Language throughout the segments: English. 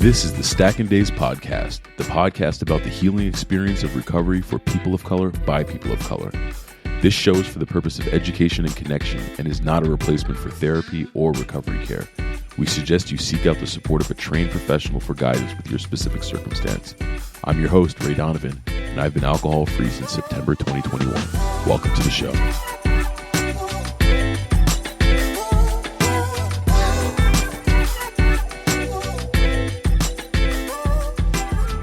This is the Stacking Days Podcast, the podcast about the healing experience of recovery for people of color by people of color. This show is for the purpose of education and connection and is not a replacement for therapy or recovery care. We suggest you seek out the support of a trained professional for guidance with your specific circumstance. I'm your host, Ray Donovan, and I've been alcohol-free since September 2021. Welcome to the show.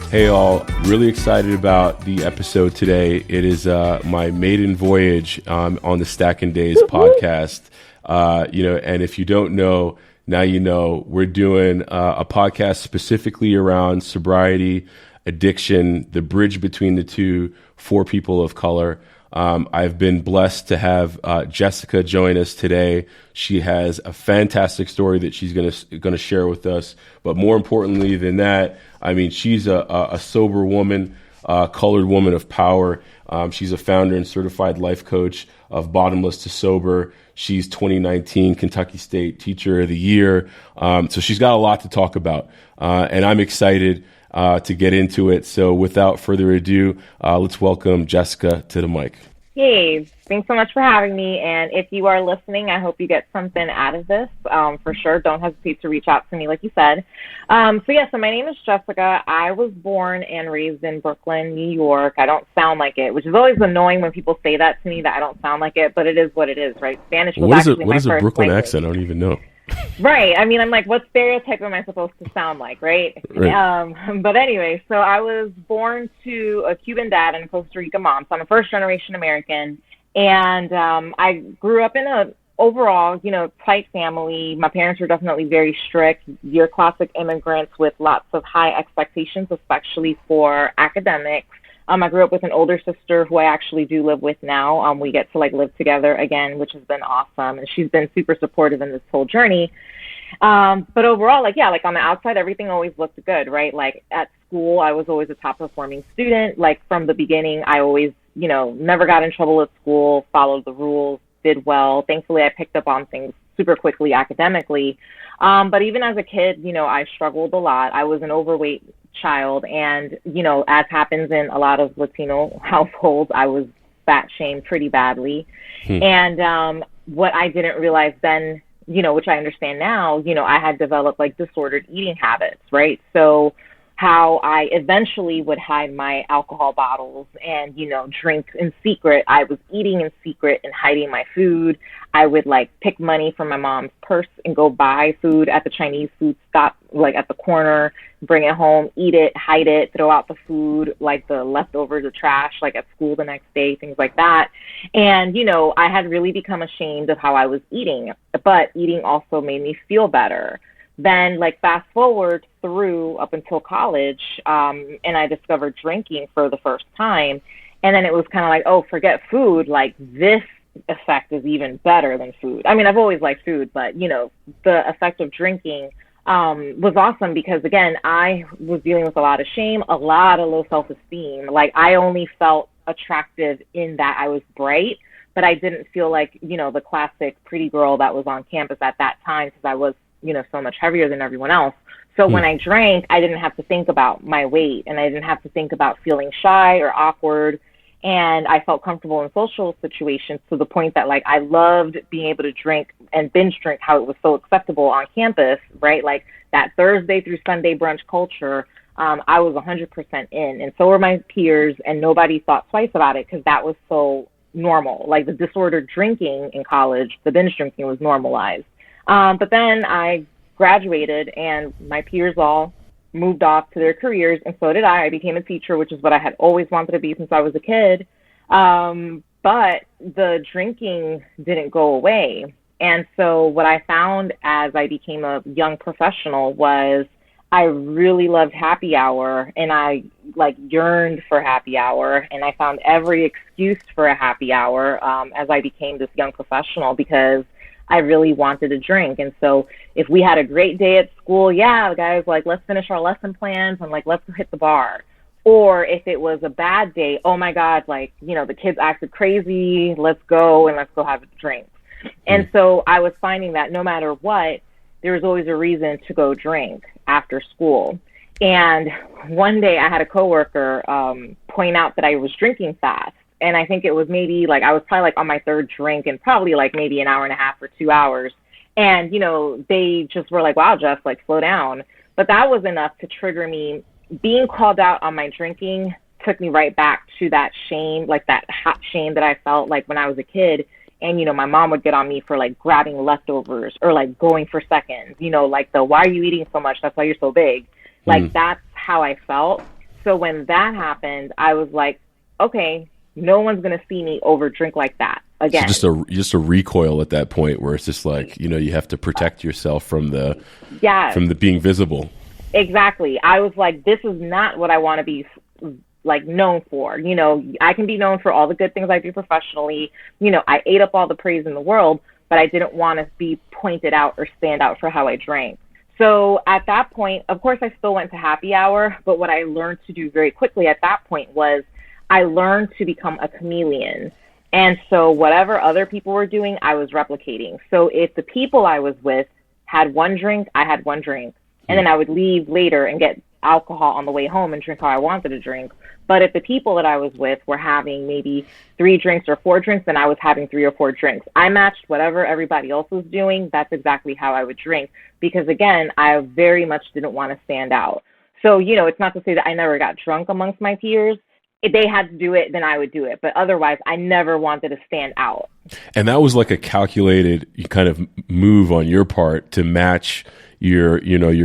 Hey all, really excited about the episode today. It is my maiden voyage on the Stacking Days podcast. And if you don't know, now you know. We're doing a podcast specifically around sobriety, addiction, the bridge between the two for people of color. I've been blessed to have Jessica join us today. She has a fantastic story that she's gonna share with us. But more importantly than that, I mean, she's a sober woman, colored woman of power. She's a founder and certified life coach of Bottomless to Sober. She's 2019 Kentucky State Teacher of the Year. So she's got a lot to talk about, and I'm excited to get into it. So without further ado, let's welcome Jessica to the mic. Hey, thanks so much for having me. And if you are listening, I hope you get something out of this. For sure, don't hesitate to reach out to me, like you said. So my name is Jessica. I was born and raised in Brooklyn, New York. I don't sound like it, which is always annoying when people say that to me, that I don't sound like it, but it is what it is, right? Spanish was actually my first language. What is a Brooklyn accent? I don't even know. Right. I mean, I'm like, what stereotype am I supposed to sound like, right? But anyway, so I was born to a Cuban dad and a Puerto Rican mom. So I'm a first-generation American. And I grew up in a overall, tight family. My parents were definitely very strict. Your classic immigrants with lots of high expectations, especially for academics. I grew up with an older sister who I actually do live with now. We get to live together again, which has been awesome. And she's been super supportive in this whole journey. But overall, on the outside, everything always looked good, right? Like at school, I was always a top performing student. Like from the beginning, I always, never got in trouble at school, followed the rules, did well. Thankfully, I picked up on things super quickly academically. But even as a kid, I struggled a lot. I was an overweight child, and as happens in a lot of Latino households, I was fat shamed pretty badly. And what I didn't realize then, which I understand now, I had developed disordered eating habits, right? So how I eventually would hide my alcohol bottles and, drink in secret. I was eating in secret and hiding my food. I would pick money from my mom's purse and go buy food at the Chinese food stop, at the corner, bring it home, eat it, hide it, throw out the food, the leftovers of trash, at school the next day, things like that. And, I had really become ashamed of how I was eating, but eating also made me feel better. Then fast forward through up until college, and I discovered drinking for the first time. And then it was kind of forget food, this effect is even better than food. I mean, I've always liked food, but the effect of drinking was awesome because, again, I was dealing with a lot of shame, a lot of low self-esteem. I only felt attractive in that I was bright, but I didn't feel like, the classic pretty girl that was on campus at that time because I was, so much heavier than everyone else. So when I drank, I didn't have to think about my weight, and I didn't have to think about feeling shy or awkward. And I felt comfortable in social situations to the point that I loved being able to drink and binge drink, how it was so acceptable on campus, right? That Thursday through Sunday brunch culture, I was 100% in, and so were my peers, and nobody thought twice about it because that was so normal. The disordered drinking in college, the binge drinking was normalized. But then I graduated and my peers all moved off to their careers, and so did I. I became a teacher, which is what I had always wanted to be since I was a kid. But the drinking didn't go away. And so what I found as I became a young professional was I really loved happy hour, and I yearned for happy hour, and I found every excuse for a happy hour as I became this young professional because I really wanted to drink. And so if we had a great day at school, the guys let's finish our lesson plans and let's hit the bar. Or if it was a bad day, oh my God, the kids acted crazy, let's go and let's go have a drink. And so I was finding that no matter what, there was always a reason to go drink after school. And one day I had a coworker point out that I was drinking fast. And I think it was maybe like, I was probably like on my third drink and probably like maybe an hour and a half or 2 hours. And, you know, they just were like, wow, Jess, like slow down. But that was enough to trigger me. Being called out on my drinking took me right back to that shame, like that hot shame that I felt like when I was a kid. And, you know, my mom would get on me for like grabbing leftovers or like going for seconds, you know, like why are you eating so much? That's why you're so big. Like, that's how I felt. So when that happened, I was like, okay, no one's going to see me over drink like that again. So just a recoil at that point where it's just like, you know, you have to protect yourself from the being visible. Exactly. I was like, this is not what I want to be like known for. You know, I can be known for all the good things I do professionally. You know, I ate up all the praise in the world, but I didn't want to be pointed out or stand out for how I drank. So at that point, of course, I still went to happy hour, but what I learned to do very quickly at that point was I learned to become a chameleon. And so whatever other people were doing, I was replicating. So if the people I was with had one drink, I had one drink. And then I would leave later and get alcohol on the way home and drink how I wanted to drink. But if the people that I was with were having maybe 3 drinks or 4 drinks, then I was having 3 or 4 drinks. I matched whatever everybody else was doing. That's exactly how I would drink. Because again, I very much didn't want to stand out. So, you know, it's not to say that I never got drunk amongst my peers. If they had to do it, then I would do it. But otherwise, I never wanted to stand out. And that was like a calculated kind of move on your part to match your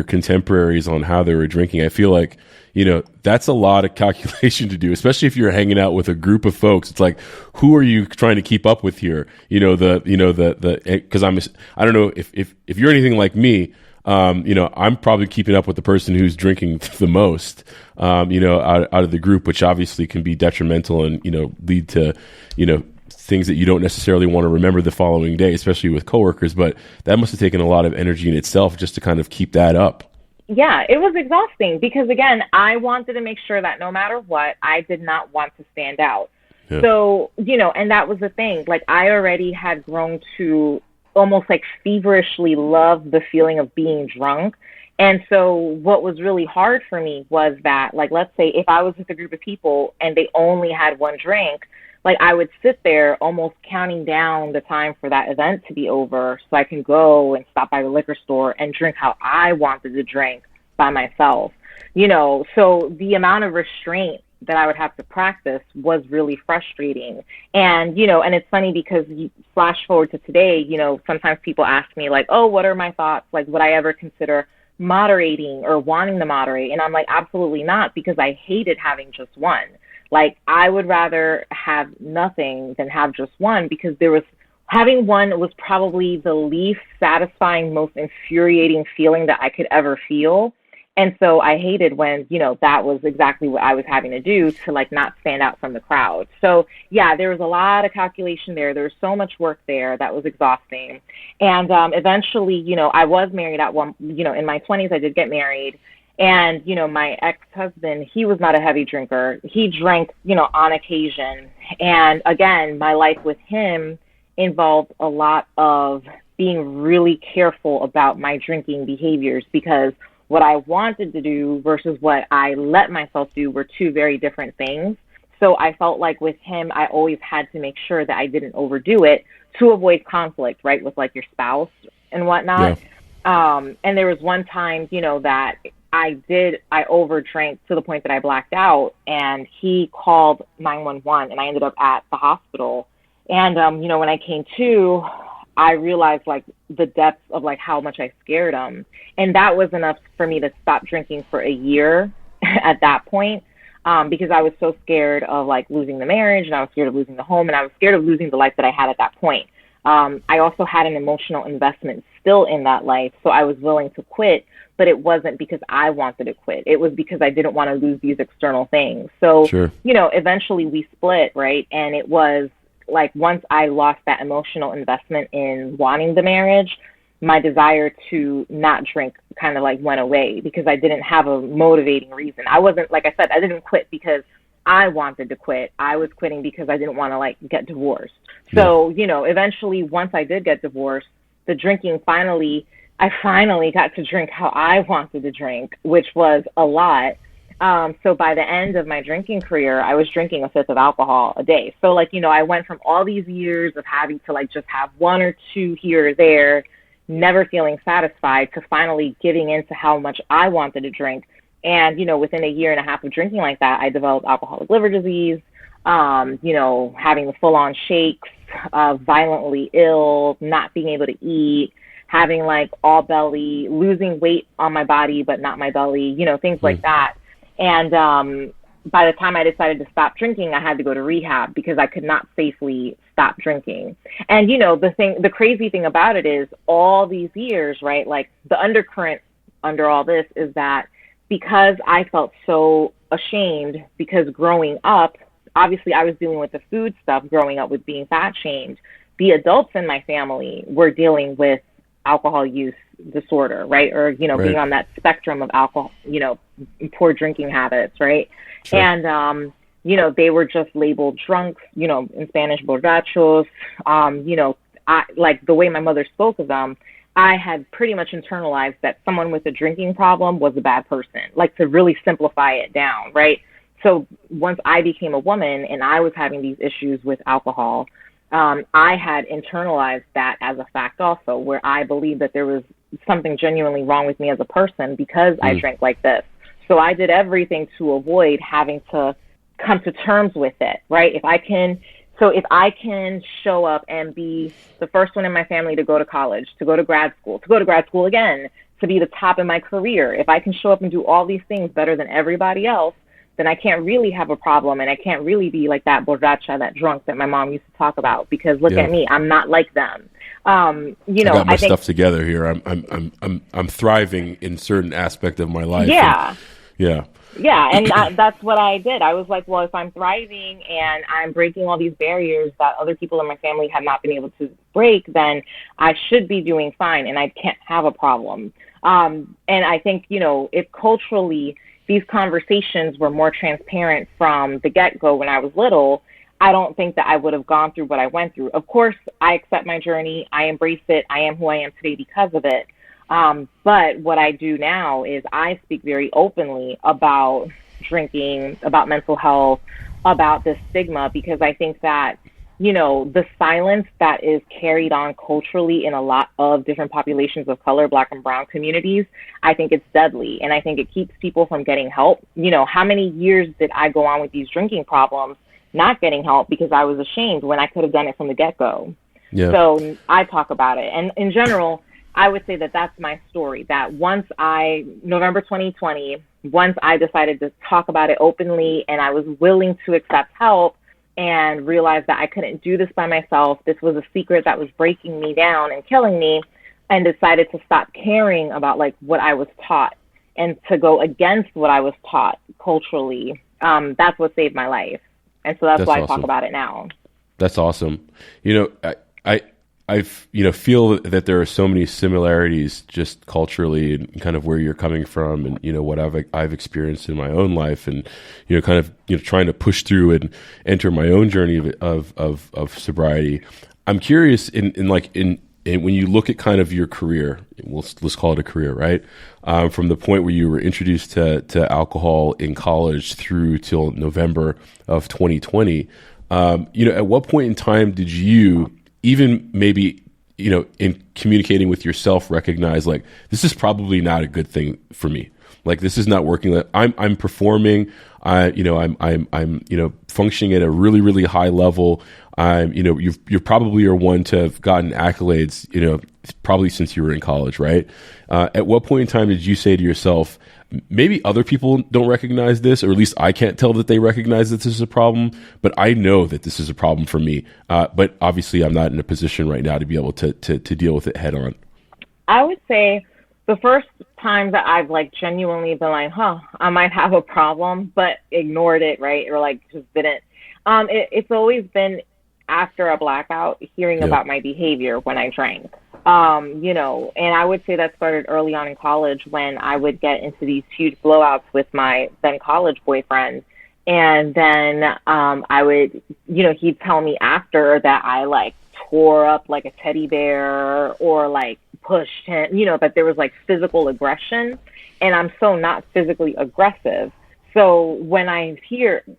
contemporaries on how they were drinking. I feel like, you know, that's a lot of calculation to do, especially if you're hanging out with a group of folks. It's like, who are you trying to keep up with here? You know, because I don't know if you're anything like me, you know, I'm probably keeping up with the person who's drinking the most, you know, out of the group, which obviously can be detrimental and, you know, lead to, you know, things that you don't necessarily want to remember the following day, especially with coworkers. But that must have taken a lot of energy in itself just to kind of keep that up. Yeah, it was exhausting because, again, I wanted to make sure that no matter what, I did not want to stand out. Yeah. So, you know, and that was the thing. Like, I already had grown to almost like feverishly love the feeling of being drunk. And so what was really hard for me was that, like, let's say if I was with a group of people and they only had one drink, like I would sit there almost counting down the time for that event to be over so I can go and stop by the liquor store and drink how I wanted to drink by myself. You know, so the amount of restraint that I would have to practice was really frustrating. And, you know, and it's funny because you flash forward to today, you know, sometimes people ask me like, oh, what are my thoughts? Like, would I ever consider moderating or wanting to moderate? And I'm like, absolutely not, because I hated having just one. Like, I would rather have nothing than have just one, because having one was probably the least satisfying, most infuriating feeling that I could ever feel. And so I hated when, you know, that was exactly what I was having to do to like not stand out from the crowd. So yeah, there was a lot of calculation there. There was so much work there that was exhausting. And eventually, you know, I was married at one, you know, in my 20s, I did get married. And, you know, my ex-husband, he was not a heavy drinker. He drank, you know, on occasion. And again, my life with him involved a lot of being really careful about my drinking behaviors, because what I wanted to do versus what I let myself do were two very different things. So I felt like with him, I always had to make sure that I didn't overdo it to avoid conflict, right, with like your spouse and whatnot. Yeah. And there was one time, you know, that I overdrank to the point that I blacked out, and he called 911 and I ended up at the hospital. And, you know, when I came to, I realized like the depths of like how much I scared him. And that was enough for me to stop drinking for a year at that point, because I was so scared of like losing the marriage, and I was scared of losing the home, and I was scared of losing the life that I had at that point. I also had an emotional investment still in that life. So I was willing to quit, but it wasn't because I wanted to quit. It was because I didn't want to lose these external things. So, sure. You know, eventually we split, right? And it was like, once I lost that emotional investment in wanting the marriage, my desire to not drink kind of like went away, because I didn't have a motivating reason. I wasn't, like I said, I didn't quit because I wanted to quit. I was quitting because I didn't want to like get divorced. So, you know, eventually once I did get divorced, the drinking finally I finally got to drink how I wanted to drink, which was a lot. So by the end of my drinking career, I was drinking a fifth of alcohol a day. So like, I went from all these years of having to like just have one or two here or there, never feeling satisfied, to finally giving into how much I wanted to drink. And, within a year and a half of drinking like that, I developed alcoholic liver disease, having the full on shakes, violently ill, not being able to eat, having like all belly, losing weight on my body, but not my belly, things like that. And by the time I decided to stop drinking, I had to go to rehab because I could not safely stop drinking. And, the crazy thing about it is all these years, right? Like the undercurrent under all this is that because I felt so ashamed, because growing up, obviously I was dealing with the food stuff growing up with being fat shamed. The adults in my family were dealing with alcohol use disorder, right? Or, Right. being on that spectrum of alcohol, poor drinking habits, right? Sure. And, they were just labeled drunks, in Spanish, borrachos. I, like the way my mother spoke of them, I had pretty much internalized that someone with a drinking problem was a bad person, like to really simplify it down, right? So once I became a woman and I was having these issues with alcohol, I had internalized that as a fact also, where I believed that there was something genuinely wrong with me as a person because I drank like this. So I did everything to avoid having to come to terms with it, right? If I can show up and be the first one in my family to go to college, to go to grad school again, to be the top in my career, if I can show up and do all these things better than everybody else, then I can't really have a problem, and I can't really be like that borracha, that drunk that my mom used to talk about, because look at me, I'm not like them. I got my stuff together here. I'm thriving in certain aspect of my life. Yeah. Yeah. Yeah, and that's what I did. I was like, well, if I'm thriving and I'm breaking all these barriers that other people in my family have not been able to break, then I should be doing fine, and I can't have a problem. And I think, if culturally these conversations were more transparent from the get-go when I was little, I don't think that I would have gone through what I went through. Of course, I accept my journey. I embrace it. I am who I am today because of it. But what I do now is I speak very openly about drinking, about mental health, about this stigma, because I think that, the silence that is carried on culturally in a lot of different populations of color, Black and brown communities, I think it's deadly. And I think it keeps people from getting help. How many years did I go on with these drinking problems, not getting help because I was ashamed when I could have done it from the get-go? Yeah. So I talk about it. And in general, I would say that that's my story, that November 2020, once I decided to talk about it openly and I was willing to accept help and realized that I couldn't do this by myself, this was a secret that was breaking me down and killing me, and decided to stop caring about like what I was taught and to go against what I was taught culturally, that's what saved my life. And so that's why awesome. I talk about it now. That's awesome. I feel that there are so many similarities just culturally and kind of where you're coming from and, what I've experienced in my own life and, kind of, trying to push through and enter my own journey of sobriety. I'm curious in when you look at kind of your career, let's call it a career, right? From the point where you were introduced to alcohol in college through till November of 2020, at what point in time did you even maybe, in communicating with yourself, recognize like, this is probably not a good thing for me. Like, this is not working. I'm performing. I'm functioning at a really, really high level. You probably are one to have gotten accolades, probably since you were in college, right? At what point in time did you say to yourself, maybe other people don't recognize this, or at least I can't tell that they recognize that this is a problem, but I know that this is a problem for me. But obviously I'm not in a position right now to be able to deal with it head on. I would say the first time that I've like genuinely been like, I might have a problem, but ignored it, right? Or like just didn't. It's always been after a blackout, hearing about my behavior when I drank. And I would say that started early on in college when I would get into these huge blowouts with my then college boyfriend. And then I would, he'd tell me after that I like tore up like a teddy bear or like pushed him, that there was like physical aggression, and I'm so not physically aggressive. So when I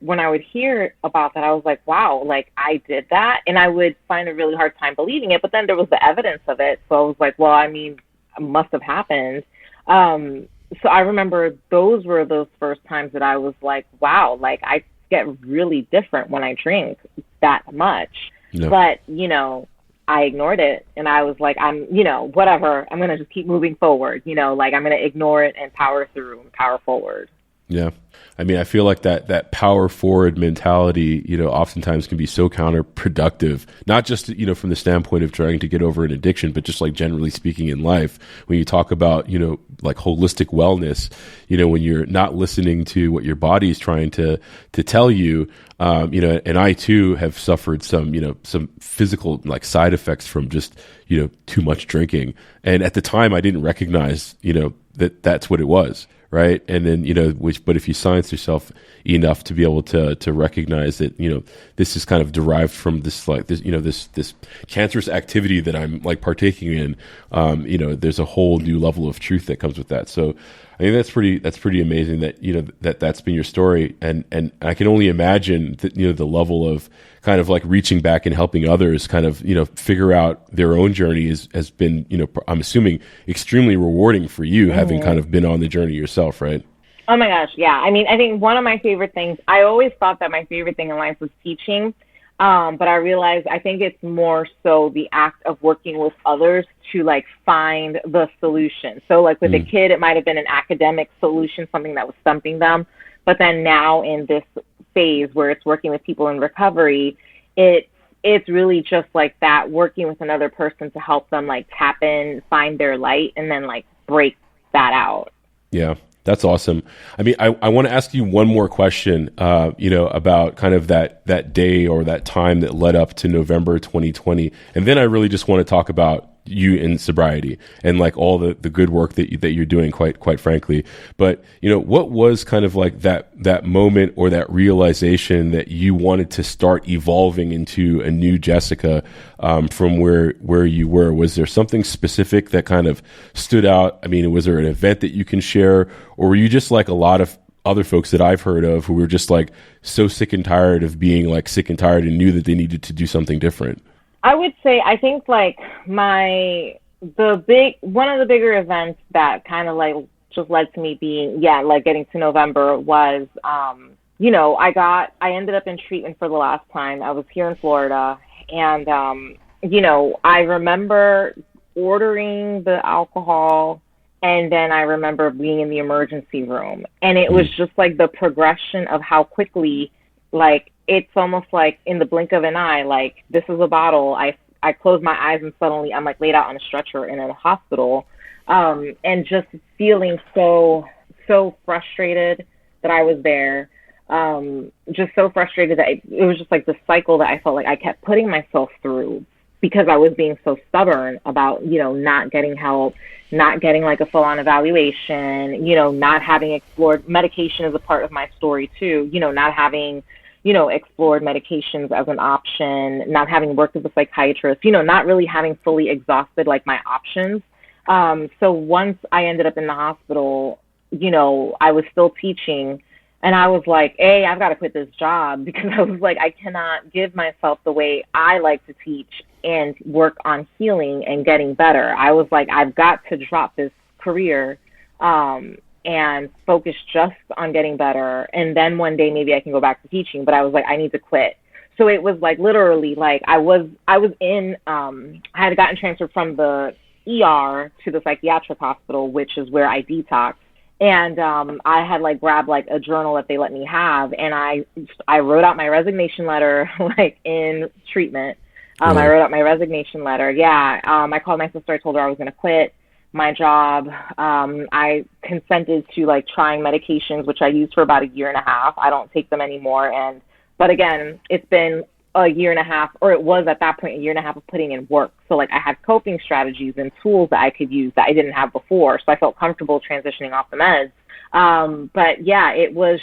would hear about that, I was like, wow, like I did that. And I would find a really hard time believing it. But then there was the evidence of it. So I was like, well, I mean, it must have happened. So I remember those were those first times that I was like, wow, like I get really different when I drink that much. No. But, I ignored it, and I was like, I'm, whatever, I'm going to just keep moving forward, like I'm going to ignore it and power through and power forward. Yeah. I mean, I feel like that power forward mentality, oftentimes can be so counterproductive, not just, from the standpoint of trying to get over an addiction, but just like generally speaking in life, when you talk about, like holistic wellness, when you're not listening to what your body is trying to tell you, and I too have suffered some physical like side effects from just, too much drinking. And at the time I didn't recognize, that's what it was. Right. And then, but if you science yourself enough to be able to recognize that, this is kind of derived from this, like this, this cancerous activity that I'm like partaking in, there's a whole new level of truth that comes with that. So I think that's pretty amazing that, that's been your story. And I can only imagine that, the level of kind of like reaching back and helping others kind of, figure out their own journey has been, I'm assuming extremely rewarding for you, having kind of been on the journey yourself, right? Oh my gosh. Yeah. I mean, I think one of my favorite things, I always thought that my favorite thing in life was teaching. But I realized I think it's more so the act of working with others to like find the solution. So like with a kid, it might have been an academic solution, something that was stumping them. But then now in this phase where it's working with people in recovery, it's really just like that, working with another person to help them like tap in, find their light, and then like break that out. Yeah. That's awesome. I mean, I want to ask you one more question, about kind of that day or that time that led up to November 2020. And then I really just want to talk about you in sobriety and like all the good work that you're doing, quite frankly. But, what was kind of like that moment or that realization that you wanted to start evolving into a new Jessica, from where you were? Was there something specific that kind of stood out? I mean, was there an event that you can share, or were you just like a lot of other folks that I've heard of who were just like so sick and tired of being like sick and tired and knew that they needed to do something different? I would say, I think like one of the bigger events that kind of like just led to me being, like getting to November was, I ended up in treatment for the last time. I was here in Florida, and, I remember ordering the alcohol, and then I remember being in the emergency room, and it was just like the progression of how quickly, like, it's almost like in the blink of an eye, like this is a bottle. I close my eyes and suddenly I'm like laid out on a stretcher in a hospital, and just feeling so frustrated that I was there. Just so frustrated that it was just like the cycle that I felt like I kept putting myself through because I was being so stubborn about, not getting help, not getting like a full-on evaluation, not having explored medication as a part of my story too, not having explored medications as an option, not having worked with a psychiatrist, not really having fully exhausted like my options. So once I ended up in the hospital, I was still teaching, and I was like, hey, I've got to quit this job, because I was like, I cannot give myself the way I like to teach and work on healing and getting better. I was like, I've got to drop this career, and focus just on getting better. And then one day maybe I can go back to teaching, but I was like, I need to quit. So it was like literally like I had gotten transferred from the ER to the psychiatric hospital, which is where I detoxed. And I had like grabbed like a journal that they let me have, and I wrote out my resignation letter like in treatment. I wrote out my resignation letter. I called my sister. I told her I was going to quit my job. I consented to like trying medications, which I used for about a year and a half. I don't take them anymore. But again, it's been a year and a half, or it was at that point a year and a half of putting in work. So like I had coping strategies and tools that I could use that I didn't have before. So I felt comfortable transitioning off the meds. But yeah, it was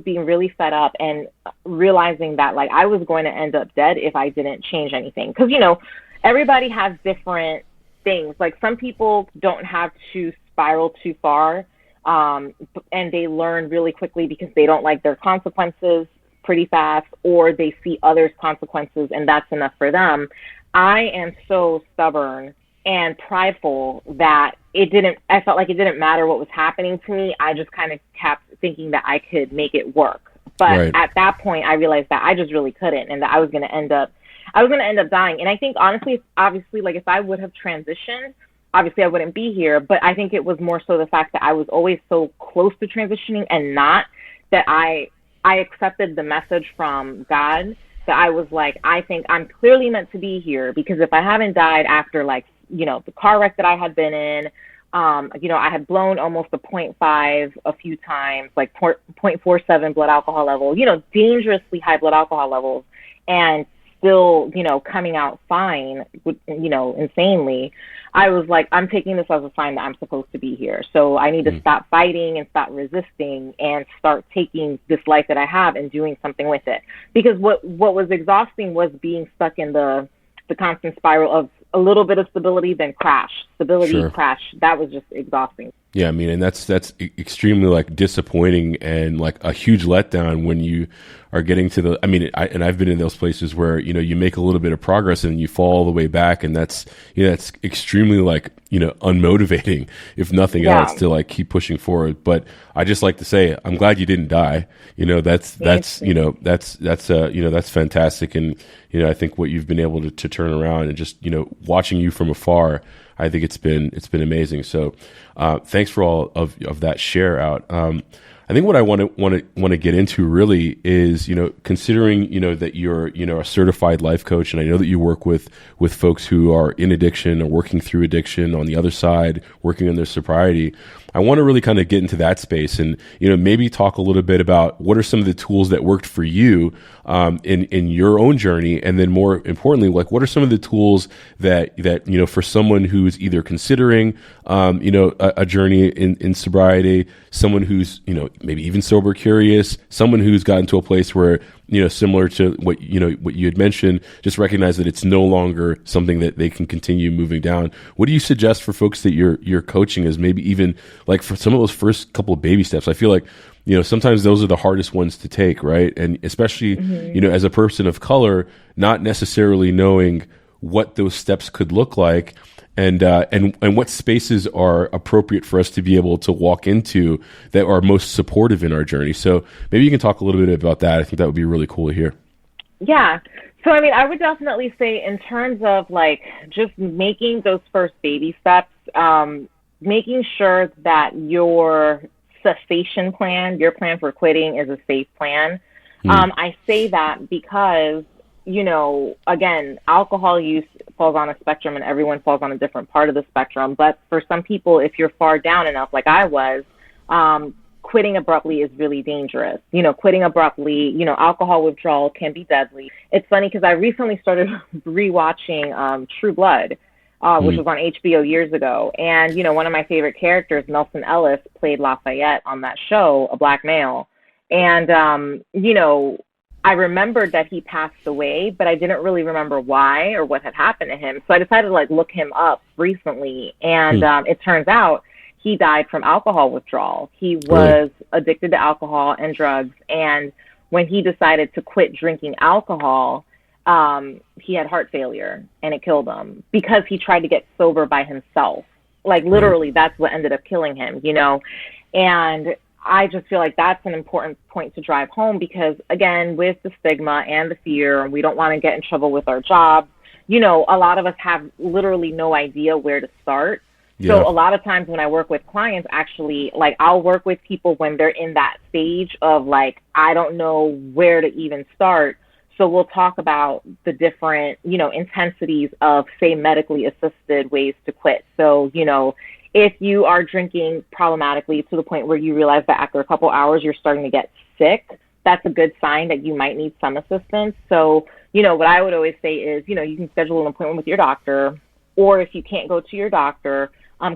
being really fed up and realizing that like I was going to end up dead if I didn't change anything. Because, everybody has different things. Like some people don't have to spiral too far, and they learn really quickly because they don't like their consequences pretty fast, or they see others' consequences and that's enough for them. I am so stubborn and prideful that I felt like it didn't matter what was happening to me. I just kind of kept thinking that I could make it work. But at that point, I realized that I just really couldn't, and that I was going to end up dying. And I think, honestly, obviously, like if I would have transitioned, obviously I wouldn't be here. But I think it was more so the fact that I was always so close to transitioning and not, that I accepted the message from God that I was like, I think I'm clearly meant to be here, because if I haven't died after, like, you know, the car wreck that I had been in, you know, I had blown almost a 0.5 a few times, like 0.47 blood alcohol level, you know, dangerously high blood alcohol levels, and still, you know, coming out fine, you know, insanely. I was like, I'm taking this as a sign that I'm supposed to be here. So I need to stop fighting and stop resisting and start taking this life that I have and doing something with it. Because what was exhausting was being stuck in the constant spiral of a little bit of stability, then crash, stability, crash. That was just exhausting. Yeah, I mean, and that's extremely like disappointing and like a huge letdown when you are getting to the. I mean, I've been in those places where, you know, you make a little bit of progress and you fall all the way back, and that's, you know, that's extremely like, you know, unmotivating, if nothing else, to like keep pushing forward. But I just like to say, I'm glad you didn't die. You know, that's you know, that's you know, that's fantastic, and you know, I think what you've been able to turn around, and just, you know, watching you from afar, I think it's been amazing. So thanks for all of that share out. I think what I want to get into really is, you know, considering, you know, that you're, you know, a certified life coach, and I know that you work with folks who are in addiction or working through addiction on the other side, working on their sobriety. I want to really kind of get into that space and, you know, maybe talk a little bit about what are some of the tools that worked for you in your own journey. And then more importantly, like, what are some of the tools that, you know, for someone who's either considering, you know, a journey in sobriety, someone who's, you know, maybe even sober curious, someone who's gotten to a place where, you know, similar to what you had mentioned, just recognize that it's no longer something that they can continue moving down. What do you suggest for folks that you're coaching as maybe even like for some of those first couple of baby steps? I feel like, you know, sometimes those are the hardest ones to take, right? And especially, you know, as a person of color, not necessarily knowing what those steps could look like, and what spaces are appropriate for us to be able to walk into that are most supportive in our journey. So maybe you can talk a little bit about that. I think that would be really cool to hear. Yeah. So, I mean, I would definitely say in terms of like just making those first baby steps, making sure that your cessation plan, your plan for quitting, is a safe plan. I say that because, you know, again, alcohol use falls on a spectrum, and everyone falls on a different part of the spectrum. But for some people, if you're far down enough, like I was, quitting abruptly is really dangerous. You know, quitting abruptly, you know, alcohol withdrawal can be deadly. It's funny because I recently started rewatching True Blood, which was on HBO years ago. And, you know, one of my favorite characters, Nelson Ellis, played Lafayette on that show, a black male. And, you know, I remembered that he passed away, but I didn't really remember why or what had happened to him. So I decided to like look him up recently. And it turns out he died from alcohol withdrawal. He was addicted to alcohol and drugs. And when he decided to quit drinking alcohol, he had heart failure, and it killed him because he tried to get sober by himself. Like literally, that's what ended up killing him, you know? And I just feel like that's an important point to drive home because, again, with the stigma and the fear, we don't want to get in trouble with our jobs. You know, a lot of us have literally no idea where to start. Yeah. So a lot of times when I work with clients, actually, like I'll work with people when they're in that stage of like, I don't know where to even start. So we'll talk about the different, you know, intensities of, say, medically assisted ways to quit. So, you know, if you are drinking problematically to the point where you realize that after a couple hours you're starting to get sick, that's a good sign that you might need some assistance. So, you know, what I would always say is, you know, you can schedule an appointment with your doctor, or if you can't go to your doctor,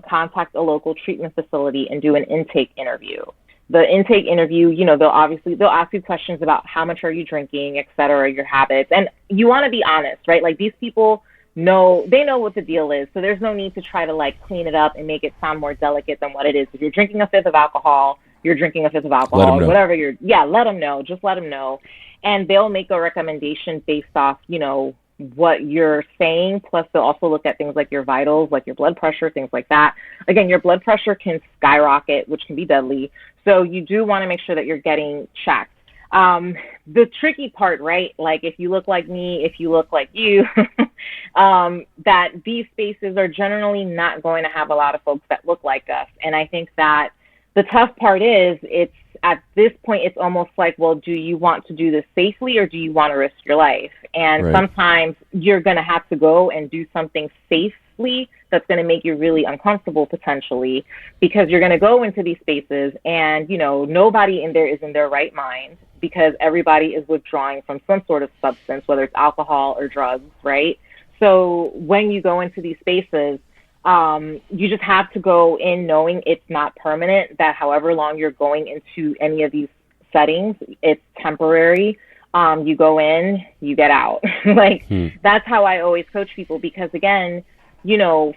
contact a local treatment facility and do an intake interview. The intake interview, you know, they'll ask you questions about how much are you drinking, et cetera, your habits. And you want to be honest, right? Like these people, they know what the deal is. So there's no need to try to like clean it up and make it sound more delicate than what it is. If you're drinking a fifth of alcohol, you're drinking a fifth of alcohol, or whatever let them know. Just let them know. And they'll make a recommendation based off, what you're saying. Plus they'll also look at things like your vitals, like your blood pressure, things like that. Again, your blood pressure can skyrocket, which can be deadly. So you do want to make sure that you're getting checked. The tricky part, right? Like if you look like me, if you look like you, that these spaces are generally not going to have a lot of folks that look like us. And I think that the tough part is it's at this point, it's almost like, well, do you want to do this safely or do you want to risk your life? And sometimes you're going to have to go and do something safely that's going to make you really uncomfortable potentially, because you're going to go into these spaces and, nobody in there is in their right mind, because everybody is withdrawing from some sort of substance, whether it's alcohol or drugs, right? So when you go into these spaces, you just have to go in knowing it's not permanent, that however long you're going into any of these settings, it's temporary. You go in, you get out. That's how I always coach people, because again,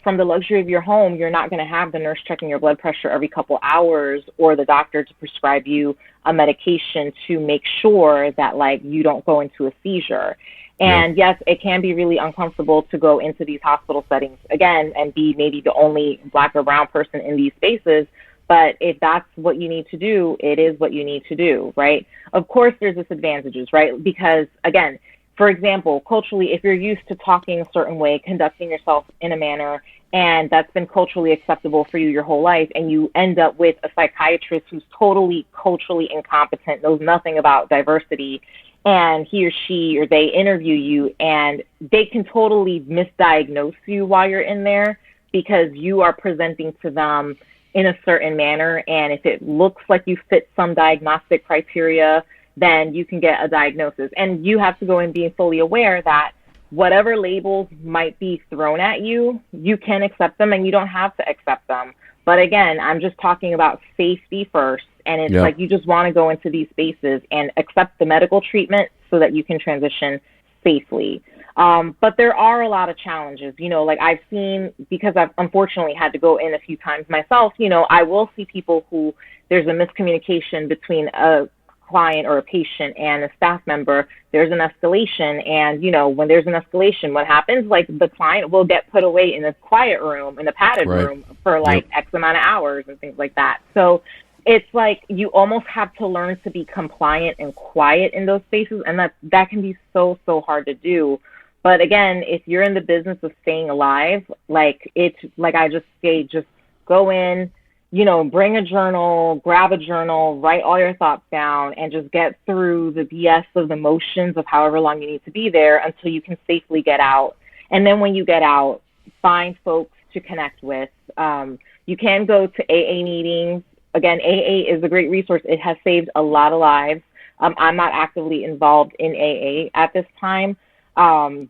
from the luxury of your home, you're not going to have the nurse checking your blood pressure every couple hours, or the doctor to prescribe you a medication to make sure that you don't go into a seizure. And yes, it can be really uncomfortable to go into these hospital settings again and be maybe the only Black or brown person in these spaces. But if that's what you need to do, it is what you need to do, right? Of course, there's disadvantages, right? Because again, for example, culturally, if you're used to talking a certain way, conducting yourself in a manner, and that's been culturally acceptable for you your whole life, and you end up with a psychiatrist who's totally culturally incompetent, knows nothing about diversity, and he or she or they interview you and they can totally misdiagnose you while you're in there because you are presenting to them in a certain manner. And if it looks like you fit some diagnostic criteria, then you can get a diagnosis. And you have to go in being fully aware that whatever labels might be thrown at you, you can accept them and you don't have to accept them. But again, I'm just talking about safety first. And it's like you just want to go into these spaces and accept the medical treatment so that you can transition safely. But there are a lot of challenges, I've seen, because I've unfortunately had to go in a few times myself, I will see people who there's a miscommunication between a client or a patient and a staff member. There's an escalation. And, when there's an escalation, what happens? The client will get put away in a quiet room, in a padded room for X amount of hours and things like that. So it's you almost have to learn to be compliant and quiet in those spaces. And that can be so, so hard to do. But again, if you're in the business of staying alive, it's I just say, just go in, bring a journal, grab a journal, write all your thoughts down, and just get through the BS of the motions of however long you need to be there until you can safely get out. And then when you get out, find folks to connect with. You can go to AA meetings. Again, AA is a great resource. It has saved a lot of lives. I'm not actively involved in AA at this time.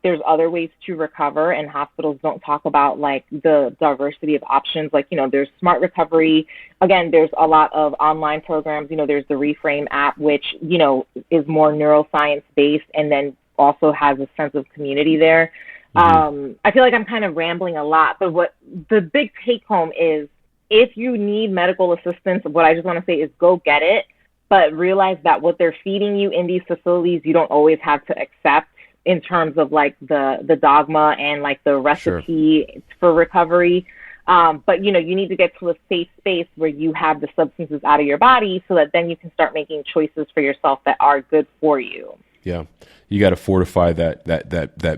There's other ways to recover, and hospitals don't talk about the diversity of options. There's smart recovery. Again, there's a lot of online programs. There's the Reframe app, which, is more neuroscience based and then also has a sense of community there. I feel like I'm kind of rambling a lot, but what the big take home is, if you need medical assistance, what I just want to say is go get it, but realize that what they're feeding you in these facilities, you don't always have to accept in terms of the dogma and the recipe for recovery. But, you need to get to a safe space where you have the substances out of your body so that then you can start making choices for yourself that are good for you. Yeah. You got to fortify that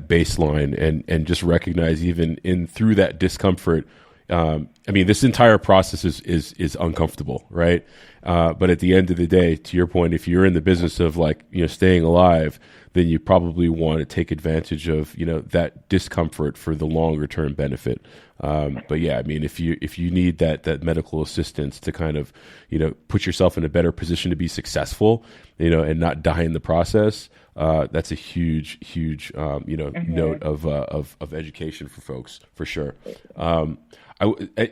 baseline and just recognize even through that discomfort. This entire process is uncomfortable, right? But at the end of the day, to your point, if you're in the business of staying alive, then you probably want to take advantage of, that discomfort for the longer term benefit. But yeah, if you need that medical assistance to kind of, put yourself in a better position to be successful, and not die in the process, that's a huge, note of education for folks, for sure.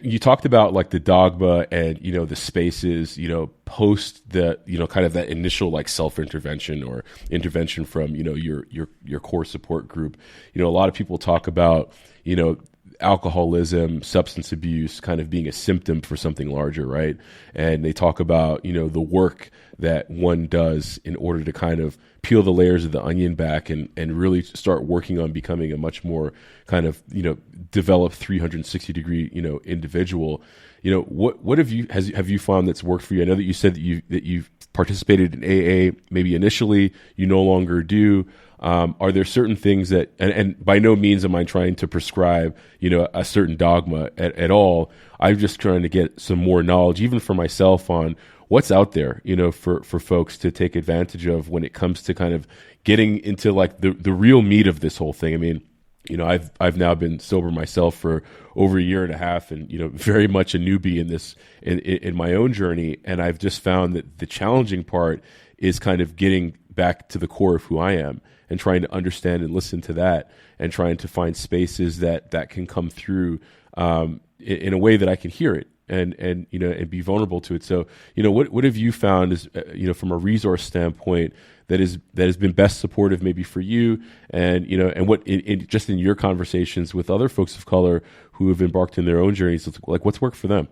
you talked about like the dogma and, you know, the spaces, you know, post the, you know, kind of that initial like self-intervention or intervention from, you know, your core support group. You know, a lot of people talk about, you know, alcoholism, substance abuse kind of being a symptom for something larger, right? And they talk about, you know, the work that one does in order to kind of peel the layers of the onion back and really start working on becoming a much more kind of, you know, developed 360 degree, you know, individual. You know, what have you found that's worked for you? I know that you said that you've participated in AA maybe initially, you no longer do. Are there certain things that, and by no means am I trying to prescribe, you know, a certain dogma at all. I'm just trying to get some more knowledge, even for myself, on what's out there, you know, for folks to take advantage of when it comes to kind of getting into like the real meat of this whole thing. I mean, you know, I've now been sober myself for over a year and a half, and, you know, very much a newbie in this in my own journey. And I've just found that the challenging part is kind of getting back to the core of who I am and trying to understand and listen to that, and trying to find spaces that can come through in a way that I can hear it and you know, and be vulnerable to it. So, you know, what have you found is, you know, from a resource standpoint that has been best supportive maybe for you, and, you know, and what just in your conversations with other folks of color who have embarked in their own journeys, like what's worked for them?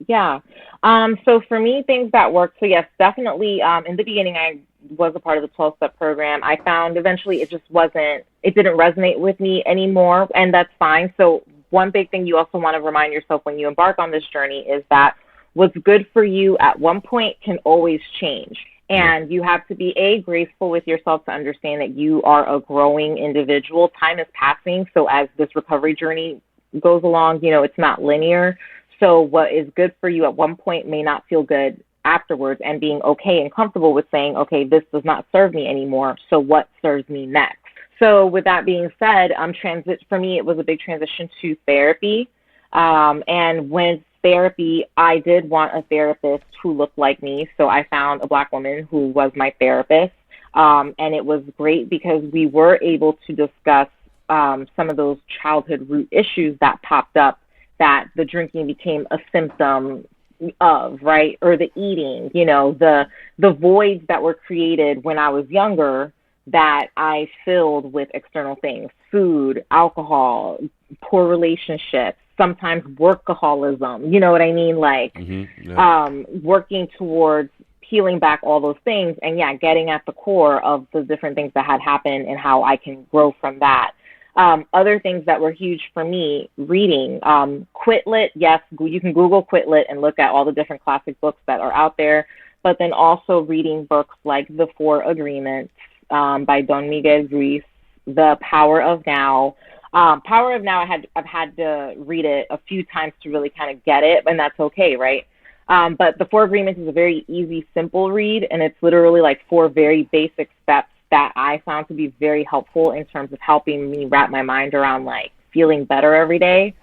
Yeah. So for me, things that worked. So yes, definitely. In the beginning, I was a part of the 12-step program. I found eventually it didn't resonate with me anymore, and that's fine. So one big thing you also want to remind yourself when you embark on this journey is that what's good for you at one point can always change. And you have to be graceful with yourself to understand that you are a growing individual. Time is passing. So as this recovery journey goes along, you know, it's not linear. So what is good for you at one point may not feel good afterwards, and being okay and comfortable with saying, okay, this does not serve me anymore. So what serves me next? So with that being said, for me, it was a big transition to therapy. And with therapy, I did want a therapist who looked like me. So I found a Black woman who was my therapist. And it was great because we were able to discuss some of those childhood root issues that popped up, that the drinking became a symptom of, right? Or the eating, you know, the voids that were created when I was younger that I filled with external things, food, alcohol, poor relationships, sometimes workaholism, you know what I mean? Like, working towards peeling back all those things and getting at the core of the different things that had happened and how I can grow from that. Other things that were huge for me, reading, Quit Lit. Yes, you can Google Quit Lit and look at all the different classic books that are out there, but then also reading books like The Four Agreements by Don Miguel Ruiz, The Power of Now. Power of Now, I've had to read it a few times to really kind of get it, and that's okay, right? But The Four Agreements is a very easy, simple read, and it's literally like 4 very basic steps that I found to be very helpful in terms of helping me wrap my mind around like feeling better every day.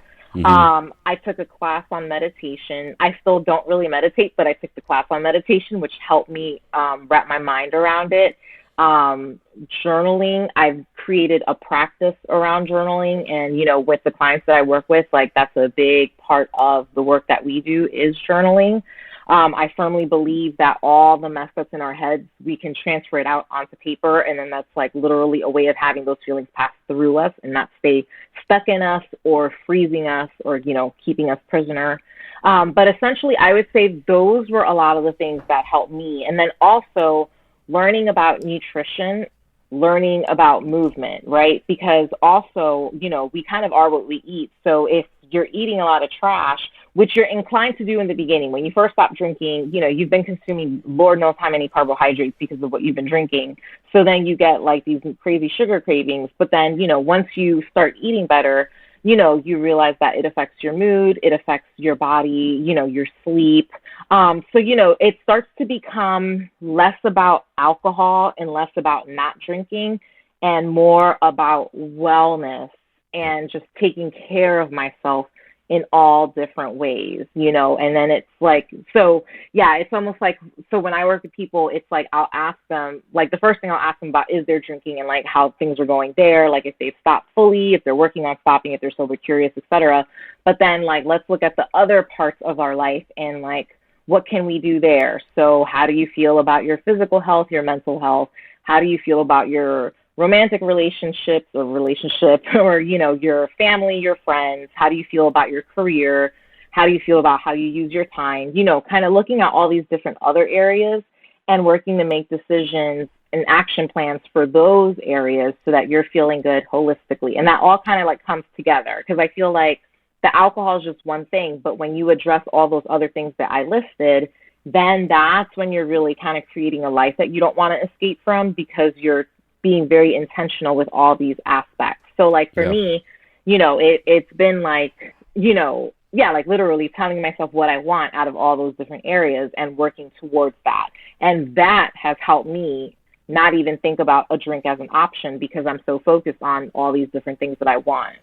I took a class on meditation. I still don't really meditate, but I took the class on meditation, which helped me wrap my mind around it. Journaling, I've created a practice around journaling, and, you know, with the clients that I work with, like that's a big part of the work that we do is journaling. I firmly believe that all the mess that's in our heads, we can transfer it out onto paper, and then that's like literally a way of having those feelings pass through us and not stay stuck in us or freezing us or, you know, keeping us prisoner. But essentially, I would say those were a lot of the things that helped me. And then also learning about nutrition, learning about movement, right? Because also, you know, we kind of are what we eat. So if you're eating a lot of trash, which you're inclined to do in the beginning, when you first stop drinking, you know, you've been consuming Lord knows how many carbohydrates because of what you've been drinking. So then you get like these crazy sugar cravings. But then, you know, once you start eating better, you know, you realize that it affects your mood, it affects your body, you know, your sleep. So, you know, it starts to become less about alcohol and less about not drinking and more about wellness and just taking care of myself in all different ways, you know. And then it's like, so yeah, it's almost like, so when I work with people, it's like I'll ask them, like the first thing I'll ask them about is their drinking and like how things are going there, like if they've stopped fully, if they're working on stopping, if they're sober curious, etc. But then like let's look at the other parts of our life and like what can we do there? So how do you feel about your physical health, your mental health? How do you feel about your romantic relationships or relationship, or, you know, your family, your friends? How do you feel about your career? How do you feel about how you use your time? You know, kind of looking at all these different other areas and working to make decisions and action plans for those areas so that you're feeling good holistically. And that all kind of like comes together, because I feel like the alcohol is just one thing, but when you address all those other things that I listed, then that's when you're really kind of creating a life that you don't want to escape from, because you're being very intentional with all these aspects. So like for me, you know, it's been like, you know, yeah, like literally telling myself what I want out of all those different areas and working towards that. And that has helped me not even think about a drink as an option, because I'm so focused on all these different things that I want.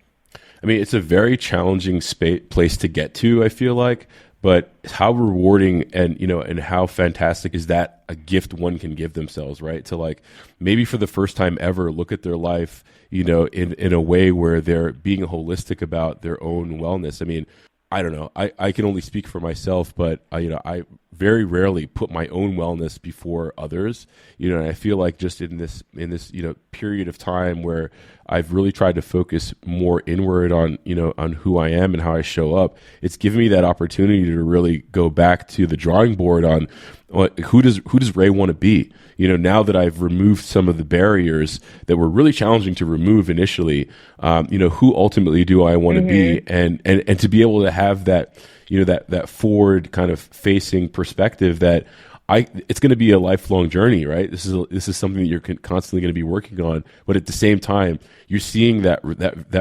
I mean, it's a very challenging place to get to, I feel like, but how rewarding and, you know, and how fantastic is that a gift one can give themselves, right? To like maybe for the first time ever look at their life, you know, in a way where they're being holistic about their own wellness. I mean, I don't know. I can only speak for myself, but you know, I very rarely put my own wellness before others. You know, and I feel like just in this you know period of time where I've really tried to focus more inward on, you know, on who I am and how I show up, it's given me that opportunity to really go back to the drawing board on who does Ray want to be? You know, now that I've removed some of the barriers that were really challenging to remove initially, you know, who ultimately do I want to be? And to be able to have that, you know, that forward kind of facing perspective that it's going to be a lifelong journey, right? This is something that you're constantly going to be working on, but at the same time, you're seeing that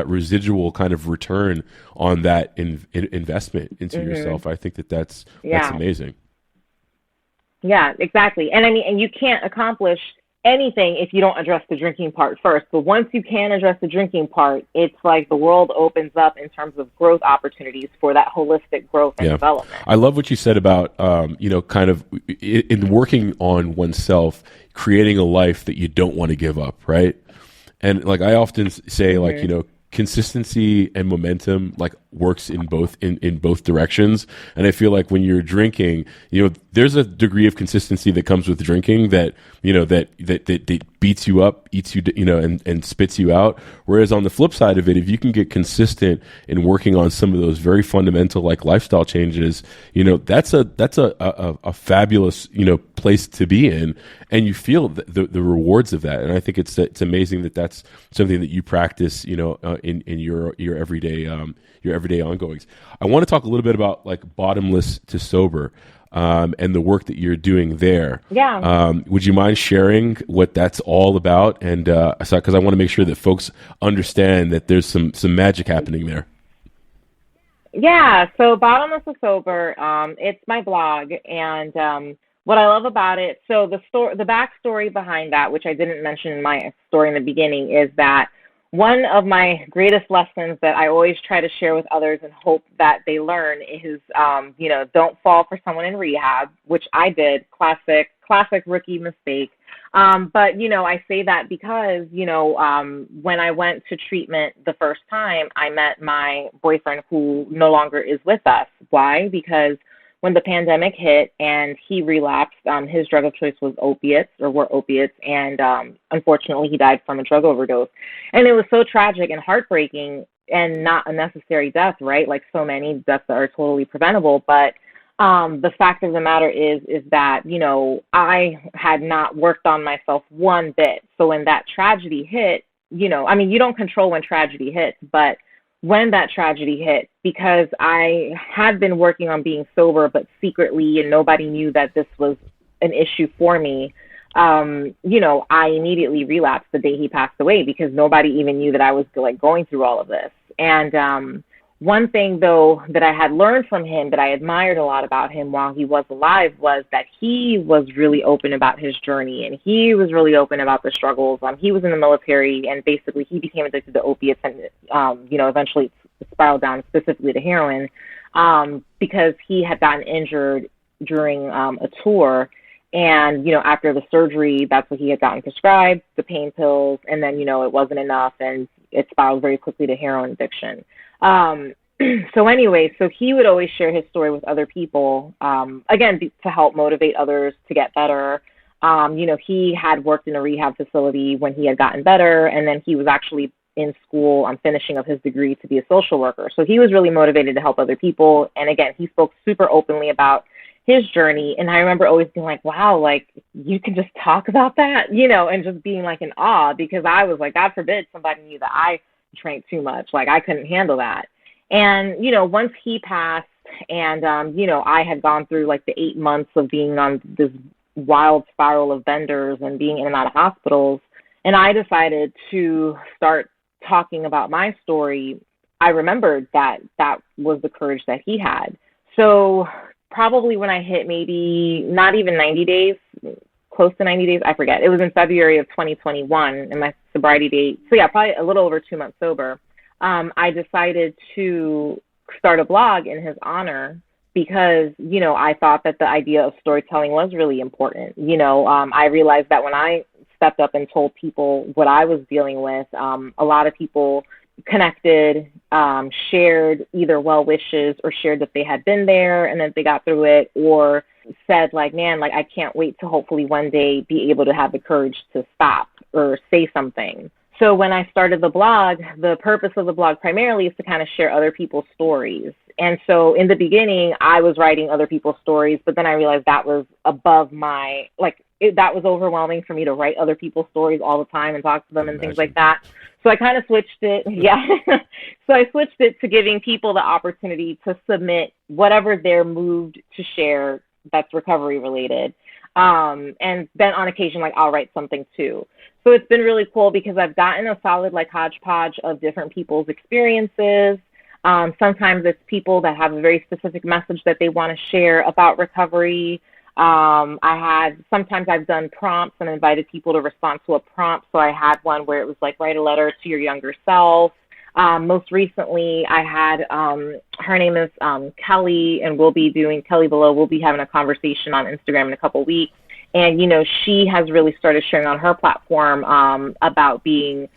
residual kind of return on that investment into yourself. I think that's amazing. Yeah, exactly. And I mean, and you can't accomplish anything if you don't address the drinking part first. But once you can address the drinking part, it's like the world opens up in terms of growth opportunities for that holistic growth and development. I love what you said about, you know, kind of in working on oneself, creating a life that you don't want to give up, right? And like I often say, like, you know, consistency and momentum like works in both directions. And I feel like when you're drinking, you know, there's a degree of consistency that comes with drinking that, you know, that beats you up, eats you, you know, and spits you out. Whereas on the flip side of it, if you can get consistent in working on some of those very fundamental like lifestyle changes, you know, that's a fabulous, you know, place to be in, and you feel the rewards of that. And I think it's amazing that that's something that you practice, you know, in your everyday ongoings. I want to talk a little bit about like Bottomless to Sober. And the work that you're doing there. Yeah. Would you mind sharing what that's all about? And because I want to make sure that folks understand that there's some magic happening there. Yeah. So Bottomless to Sober, it's my blog, and what I love about it. So the backstory behind that, which I didn't mention in my story in the beginning, is that one of my greatest lessons that I always try to share with others and hope that they learn is, you know, don't fall for someone in rehab, which I did. Classic rookie mistake. But, you know, I say that because, you know, when I went to treatment the first time, I met my boyfriend who no longer is with us. Why? Because when the pandemic hit and he relapsed, his drug of choice were opiates, and unfortunately he died from a drug overdose. And it was so tragic and heartbreaking, and not a necessary death, right? Like so many deaths that are totally preventable. But the fact of the matter is that, you know, I had not worked on myself one bit. So when that tragedy hit, you know, I mean, you don't control when tragedy hits, but when that tragedy hit, because I had been working on being sober, but secretly, and nobody knew that this was an issue for me, you know, I immediately relapsed the day he passed away, because nobody even knew that I was like going through all of this. And one thing, though, that I had learned from him that I admired a lot about him while he was alive was that he was really open about his journey, and he was really open about the struggles. He was in the military, and basically he became addicted to opiates, and, you know, eventually spiraled down specifically to heroin, because he had gotten injured during a tour. And, after the surgery, that's what he had gotten prescribed, the pain pills. And then, it wasn't enough, and it spiraled very quickly to heroin addiction. So anyway, so he would always share his story with other people, again, to help motivate others to get better. He had worked in a rehab facility when he had gotten better, and then he was actually in school on finishing up his degree to be a social worker. So he was really motivated to help other people. And again, he spoke super openly about his journey. And I remember always being like, wow, like you can just talk about that, and just being like in awe, because I was like, God forbid somebody knew that I drank too much. Like I couldn't handle that. And, once he passed and, I had gone through like the 8 months of being on this wild spiral of benders and being in and out of hospitals, and I decided to start talking about my story, I remembered that was the courage that he had. So probably when I hit maybe not even 90 days, close to 90 days, I forget. It was in February of 2021 and my sobriety date. So yeah, probably a little over 2 months sober. I decided to start a blog in his honor because, I thought that the idea of storytelling was really important. I realized that when I stepped up and told people what I was dealing with, a lot of people connected, shared either well wishes or shared that they had been there and that they got through it, or said like, man, like I can't wait to hopefully one day be able to have the courage to stop or say something. So when I started the blog, the purpose of the blog primarily is to kind of share other people's stories. And so in the beginning, I was writing other people's stories, but then I realized that was above my, that was overwhelming for me to write other people's stories all the time and talk to them and things like that. So I kind of switched it. Yeah. So I switched it to giving people the opportunity to submit whatever they're moved to share that's recovery related. And then on occasion, I'll write something too. So it's been really cool because I've gotten a solid hodgepodge of different people's experiences. Sometimes it's people that have a very specific message that they want to share about recovery. Sometimes I've done prompts and invited people to respond to a prompt. So I had one where it was write a letter to your younger self. Most recently I had, her name is, Kelly, and Kelly Below. We'll be having a conversation on Instagram in a couple weeks. And, she has really started sharing on her platform, about being,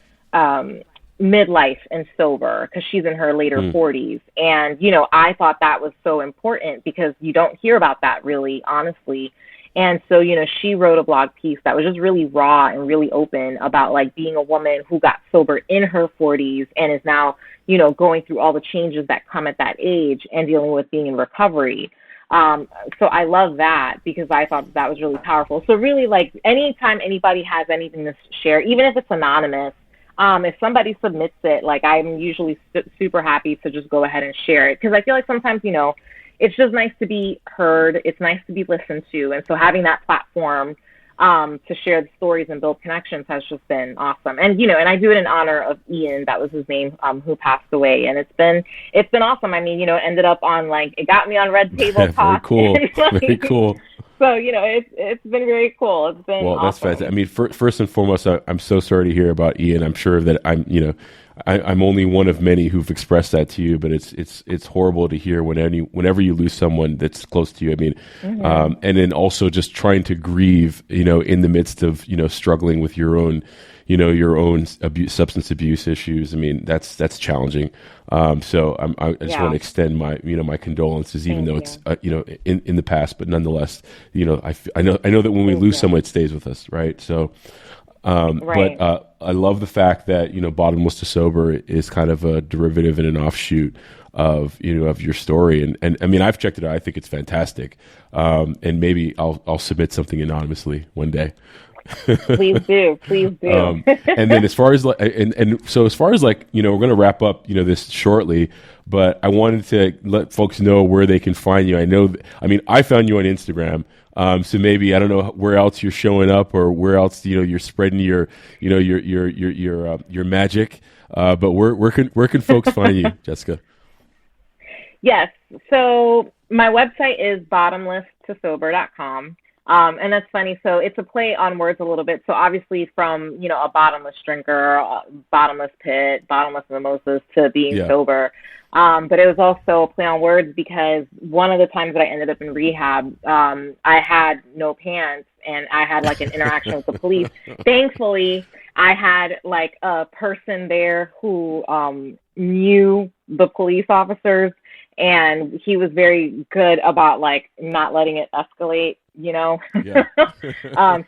midlife and sober, because she's in her later 40s. And, I thought that was so important because you don't hear about that really, honestly. And so, she wrote a blog piece that was just really raw and really open about being a woman who got sober in her 40s and is now, going through all the changes that come at that age and dealing with being in recovery. So I love that because I thought that was really powerful. So really, anytime anybody has anything to share, even if it's anonymous, if somebody submits it, I'm usually super happy to just go ahead and share it. Because I feel like sometimes, it's just nice to be heard. It's nice to be listened to. And so having that platform to share the stories and build connections has just been awesome. And, and I do it in honor of Ian, that was his name, who passed away. And it's been awesome. I mean, it ended up on it got me on Red Table Talk. Very cool. Very cool. So, it's been very cool. It's been awesome. That's fantastic. I mean, first and foremost, I'm so sorry to hear about Ian. I'm sure that I'm only one of many who've expressed that to you, but it's horrible to hear whenever you lose someone that's close to you. I mean, and then also just trying to grieve, in the midst of, struggling with your own substance abuse issues. I mean, that's challenging. So I just want to extend my, my condolences, even though it's, in the past, but nonetheless, I know that when we lose someone, it stays with us. Right. So, right. But I love the fact that, Bottomless to Sober is kind of a derivative and an offshoot of, of your story. And I mean, I've checked it out. I think it's fantastic. And maybe I'll submit something anonymously one day. Please do. And then as far as we're going to wrap up, this shortly, but I wanted to let folks know where they can find you. I found you on Instagram. So maybe, I don't know where else you're showing up or where else, you're spreading your magic. But where can folks find you, Jessica? Yes. So my website is bottomlesstosober.com. And that's funny. So it's a play on words a little bit. So obviously from, a bottomless drinker, bottomless pit, bottomless mimosas to being Yeah. sober. But it was also a play on words because one of the times that I ended up in rehab, I had no pants and I had like an interaction with the police. Thankfully, I had like a person there who knew the police officers, and he was very good about like not letting it escalate, Yeah.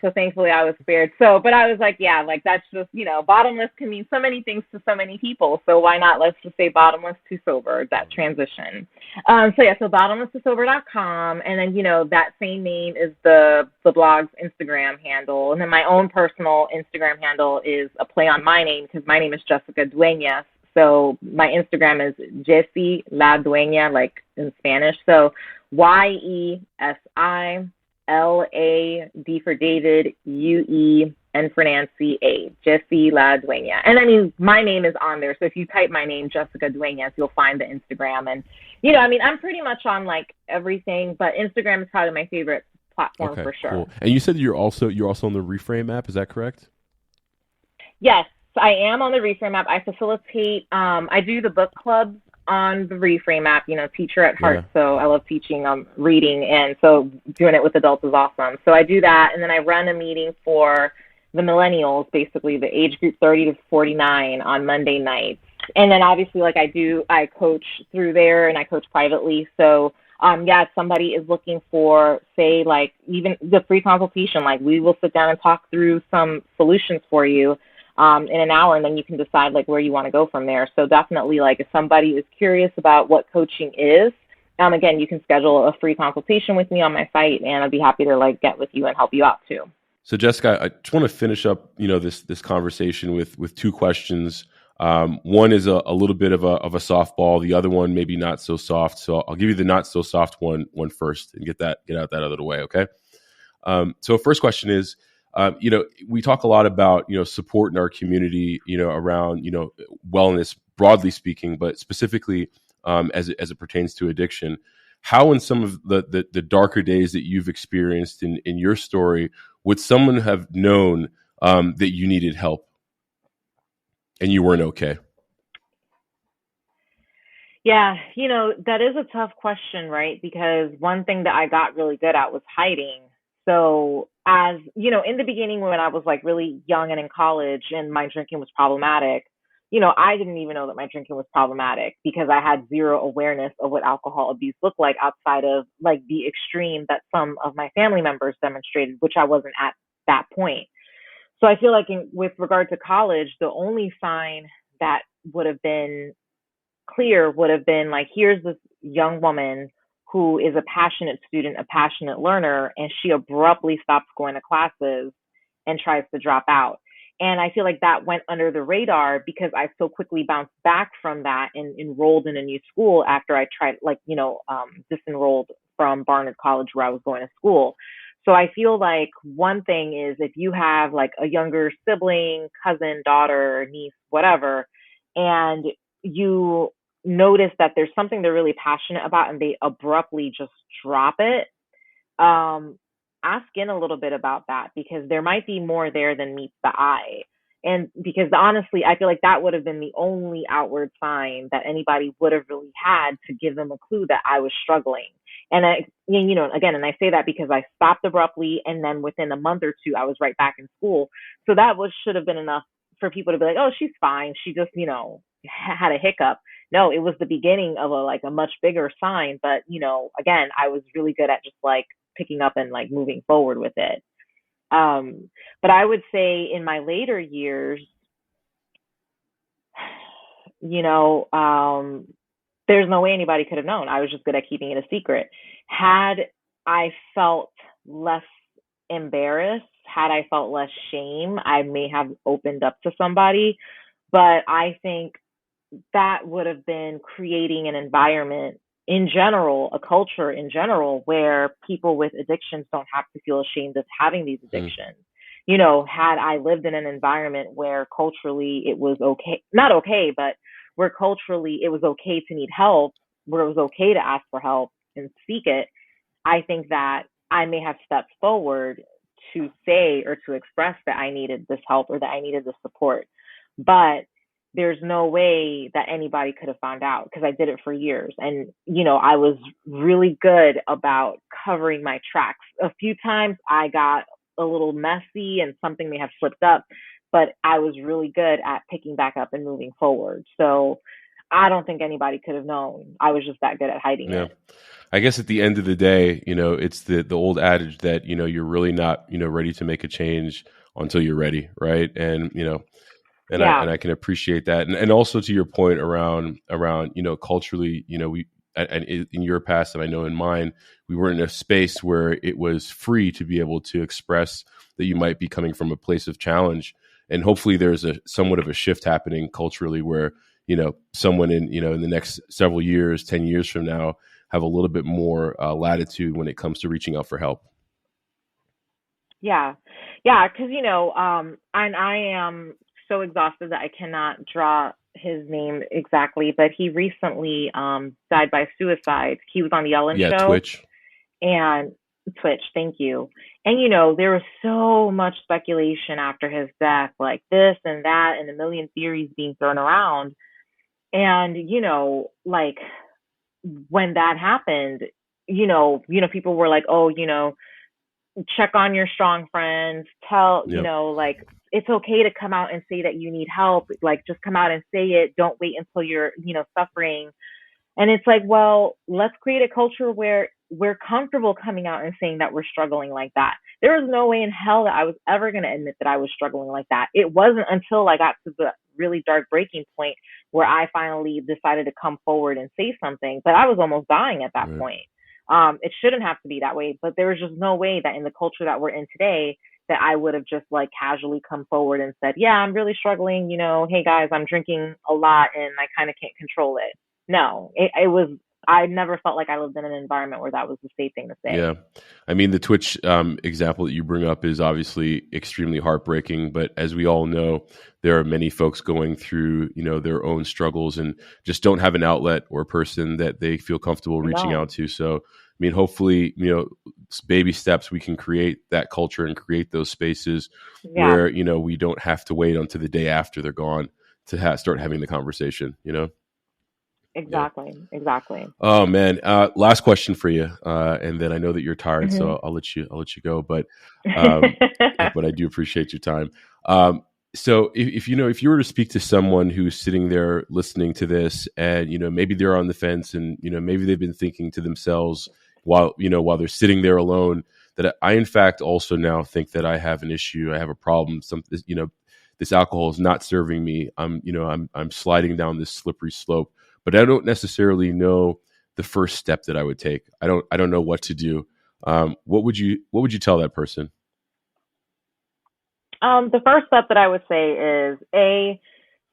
So thankfully I was spared. So, but I was like, yeah, like that's just, bottomless can mean so many things to so many people. So why not? Let's just say bottomless to sober, that transition. So yeah, so bottomless2sober.com. And then, that same name is the blog's Instagram handle. And then my own personal Instagram handle is a play on my name because my name is Jessica Dueñas. So my Instagram is Jessie La Dueña, like in Spanish. So YESI LA, D for David, UE, N for Nancy, A. Jessie La Dueña. And I mean, my name is on there. So if you type my name, Jessica Dueñas, you'll find the Instagram. And, I'm pretty much on like everything, but Instagram is probably my favorite platform for sure. Cool. And you said you're also on the Reframe app. Is that correct? Yes, I am on the Reframe app. I facilitate, I do the book clubs on the Reframe app, teacher at heart. Yeah. So I love teaching, reading. And so doing it with adults is awesome. So I do that. And then I run a meeting for the millennials, basically the age group 30 to 49 on Monday nights. And then obviously like I coach through there and I coach privately. So if somebody is looking for, say, like even the free consultation, like we will sit down and talk through some solutions for you in an hour, and then you can decide like where you want to go from there. So definitely, like if somebody is curious about what coaching is, again, you can schedule a free consultation with me on my site, and I'd be happy to like get with you and help you out too. So Jessica, I just want to finish up, this conversation with two questions. One is a little bit of a softball. The other one maybe not so soft. So I'll give you the not so soft one first and get out that out of the way. Okay. So first question is, we talk a lot about, support in our community, around, wellness, broadly speaking, but specifically as it pertains to addiction. How in some of the darker days that you've experienced in your story, would someone have known that you needed help and you weren't okay? Yeah, that is a tough question, right? Because one thing that I got really good at was hiding. So as, in the beginning when I was like really young and in college and my drinking was problematic, I didn't even know that my drinking was problematic because I had zero awareness of what alcohol abuse looked like outside of like the extreme that some of my family members demonstrated, which I wasn't at that point. So I feel like with regard to college, the only sign that would have been clear would have been like, here's this young woman who is a passionate student, a passionate learner, and she abruptly stops going to classes and tries to drop out. And I feel like that went under the radar because I so quickly bounced back from that and enrolled in a new school after I tried, disenrolled from Barnard College where I was going to school. So I feel like one thing is if you have like a younger sibling, cousin, daughter, niece, whatever, and you notice that there's something they're really passionate about and they abruptly just drop it, ask in a little bit about that because there might be more there than meets the eye. And because honestly, I feel like that would have been the only outward sign that anybody would have really had to give them a clue that I was struggling. And again, and I say that because I stopped abruptly and then within a month or two, I was right back in school. So that should have been enough for people to be like, oh, she's fine. She just, had a hiccup. No, it was the beginning of a much bigger sign. But, again, I was really good at just like picking up and like moving forward with it. But I would say in my later years, there's no way anybody could have known. I was just good at keeping it a secret. Had I felt less embarrassed, had I felt less shame, I may have opened up to somebody. But I think that would have been creating an environment in general, a culture in general, where people with addictions don't have to feel ashamed of having these addictions. Had I lived in an environment where culturally it was okay, not okay, but where culturally it was okay to need help, where it was okay to ask for help and seek it, I think that I may have stepped forward to say or to express that I needed this help or that I needed this support. But there's no way that anybody could have found out because I did it for years. And, I was really good about covering my tracks. A few times I got a little messy and something may have slipped up, but I was really good at picking back up and moving forward. So I don't think anybody could have known. I was just that good at hiding Yeah. it. I guess at the end of the day, it's the old adage that, you're really not, ready to make a change until you're ready. Right. And, and Yeah. I can appreciate that. And also to your point around, culturally, we, and in your past, and I know in mine, we were in a space where it was free to be able to express that you might be coming from a place of challenge. And hopefully there's a somewhat of a shift happening culturally where, someone in the next several years, 10 years from now, have a little bit more latitude when it comes to reaching out for help. Yeah. Yeah. Cause, and I am so exhausted that I cannot draw his name exactly, but he recently died by suicide. He was on the Ellen show. Twitch. And Twitch, thank you. And there was so much speculation after his death, like this and that, and a million theories being thrown around. And like when that happened, people were like, oh, check on your strong friends, tell, Yep. Like it's okay to come out and say that you need help. Like just come out and say it. Don't wait until you're, suffering. And it's like, well, let's create a culture where we're comfortable coming out and saying that we're struggling like that. There was no way in hell that I was ever going to admit that I was struggling like that. It wasn't until I got to the really dark breaking point where I finally decided to come forward and say something. But I was almost dying at that point. It shouldn't have to be that way, but there was just no way that in the culture that we're in today that I would have just like casually come forward and said, yeah, I'm really struggling. Hey guys, I'm drinking a lot and I kind of can't control it. No, it was, I never felt like I lived in an environment where that was the safe thing to say. Yeah. I mean, the Twitch example that you bring up is obviously extremely heartbreaking, but as we all know, there are many folks going through, their own struggles and just don't have an outlet or a person that they feel comfortable reaching out to. So, I mean, hopefully, baby steps, we can create that culture and create those spaces where, we don't have to wait until the day after they're gone to start having the conversation, Exactly. Yeah. Exactly. Oh man. Last question for you. And then I know that you're tired, so I'll let you go, but I do appreciate your time. So if you were to speak to someone who's sitting there listening to this and, maybe they're on the fence and, maybe they've been thinking to themselves while they're sitting there alone, that I, in fact, also now think that I have an issue. I have a problem. This alcohol is not serving me. I'm sliding down this slippery slope. But I don't necessarily know the first step that I would take. I don't know what to do. What would you tell that person? The first step that I would say is A,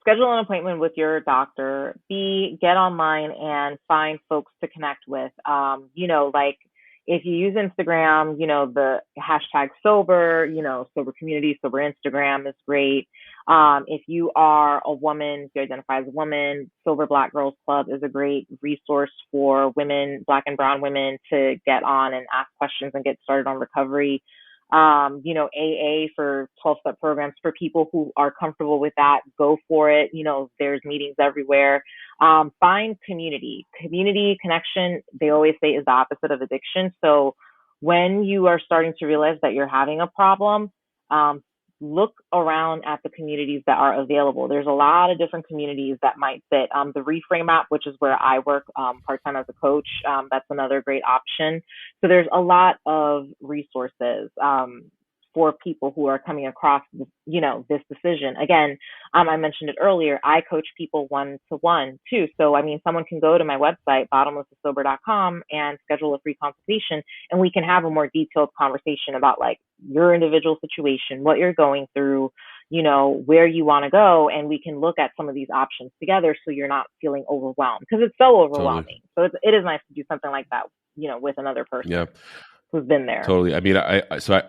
schedule an appointment with your doctor. B, get online and find folks to connect with. Like if you use Instagram, the hashtag sober, sober community, sober Instagram is great. If you are a woman, if you identify as a woman, Sober Black Girls Club is a great resource for women, Black and brown women, to get on and ask questions and get started on recovery. AA for 12-step programs for people who are comfortable with that, go for it. There's meetings everywhere. Find community connection. They always say is the opposite of addiction. So when you are starting to realize that you're having a problem, look around at the communities that are available. There's a lot of different communities that might fit. The Reframe app, which is where I work part-time as a coach, that's another great option. So there's a lot of resources for people who are coming across, this decision. Again, I mentioned it earlier, I coach people one-to-one too. So, someone can go to my website, bottomlesssober.com, and schedule a free consultation, and we can have a more detailed conversation about like your individual situation, what you're going through, where you want to go. And we can look at some of these options together so you're not feeling overwhelmed, because it's so overwhelming. Totally. So it is nice to do something like that, with another person. Yeah. Who's been there. Totally. I mean, I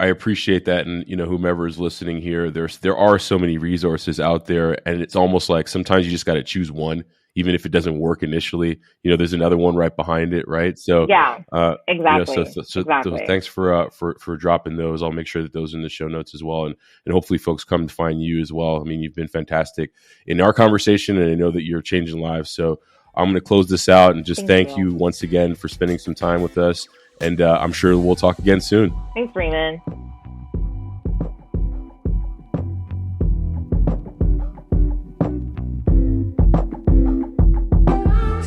appreciate that. And, whomever is listening here, there are so many resources out there, and it's almost like sometimes you just got to choose one, even if it doesn't work initially, you know, there's another one right behind it, right? So Yeah, You exactly. know, so thanks for dropping those. I'll make sure that those are in the show notes as well, and hopefully folks come to find you as well. I mean, you've been fantastic in our conversation, and I know that you're changing lives. So I'm going to close this out and just thank you once again for spending some time with us. And I'm sure we'll talk again soon. Thanks, Raymond.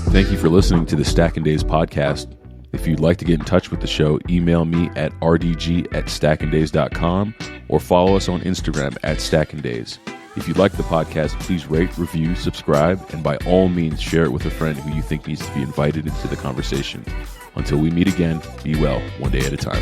Thank you for listening to the Stacking Days podcast. If you'd like to get in touch with the show, email me at rdg@stackingdays.com or follow us on Instagram at stackingdays. If you like the podcast, please rate, review, subscribe, and by all means, share it with a friend who you think needs to be invited into the conversation. Until we meet again, be well, one day at a time.